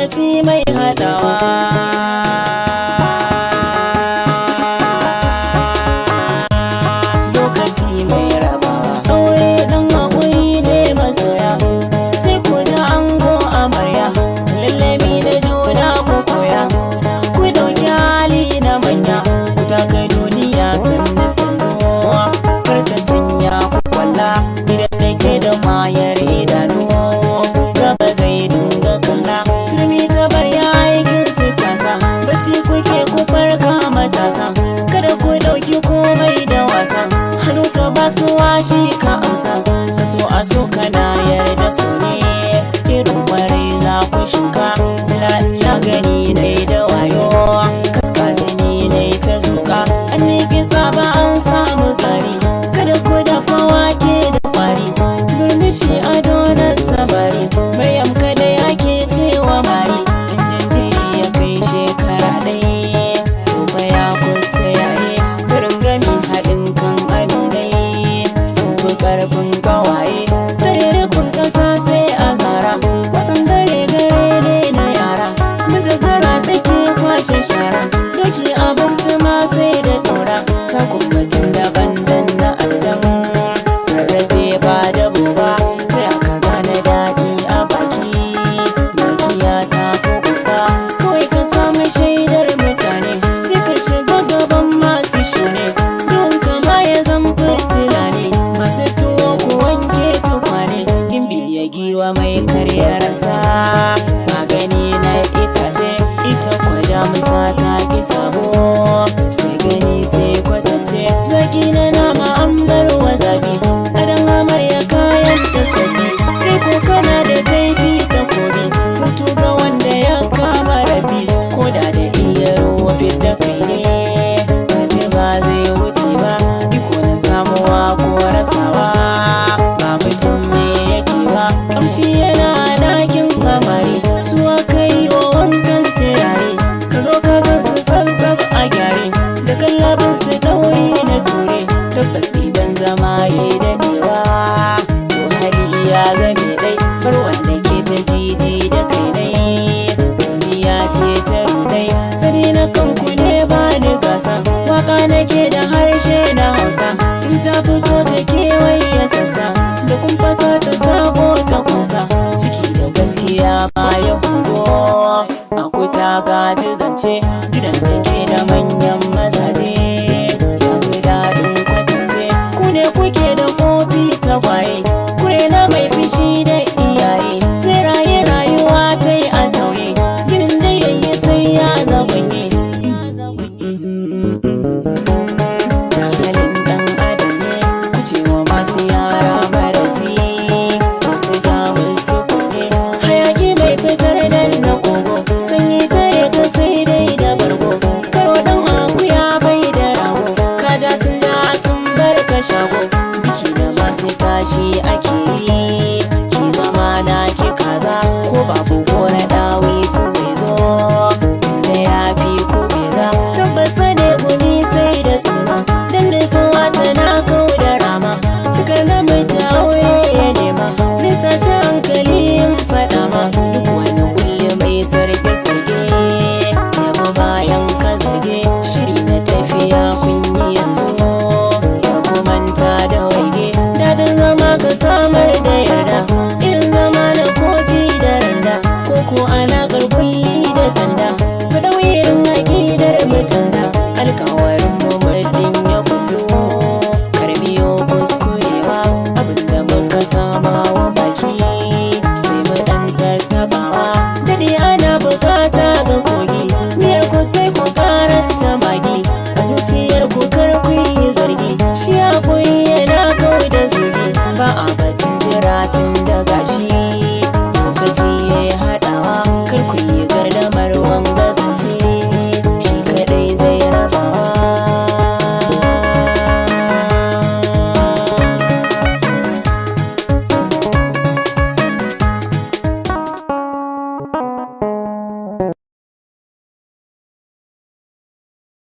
lokaci mai haɗawa. Lokaci mai rabawa. Aure ɗan haƙuri ne masoya, sai ku da ango amarya, lallami da juna ku koya. Ku ɗauki hali na manya, ku taka duniya sannu sannu, kar ta sanya ku kwalla idan nake da mayar idanu. Gaba zai dinga kalla, turmi ta bar aikin su casa, bacci kuke ku farka matasa, kada ku ɗauki komai da wasa. Hannu ka ba su washi ka amsa, ka so a so kana yarda su ne, irin kwarai za ku shuka. Na gani nai da wayo, kaska jini nai ta zuka, an niki saba an samu tsari, kada ku dafa wake da kwari, murmushi ado na sabari. Maryam kada yake cewa mari, in jinjiri ya kai shekara ɗaya, to ya kusa yaye, garin gami haɗin kan aminai, sun fi ƙarfin gawaye, tare rufin ƙasa sai a zara, wasan gare gare ne na yara, majagara take kwashe shara, doki abinci ma sai da ɗora, takumbatin daban dan na addan, rarrafe ba da buba, sai aka gane daɗi a baki, dukiya ta kuka, kawai ka samu shaidar mutane, sai ka shiga gaban masu shune, don kama ya zan fitila ne, masu tuwo ku wanke tukwane, gimbi ya giwa mai karya rasa, magani na itace, ita kwada musa ta ki sabo, sai gani sai kwasance, zaki na nama an bar wa zabi, adan amarya kayan ta sabi, kai ko kana da kaifi ta kobi, mutu ga wanda ya kama rabi, ko da iya ruwa fidda kai ne, wanda ba zai wuce ba, iko na samuwa ko rasawa, ba mutum ne yake ba, kamshi yana dakin amare, su aka yi wa wankan turare, ka zo ka bin su tsab a gyare, da kallabin su ɗauri na ture, tabbas idan zama ya daɗewa, to hali ya zame dai, bar wanda ke ta jiji da kai dai, duniya ce ta rudai, sani na kanku ne ba ni gasa, waka nake da harshe na Hausa, in ta fito ta kewaye sassa, da kun fasa ta sako ta kusa, ciki da gaskiya ma ya huzo, akuta ga zance, gidan da ke da manyan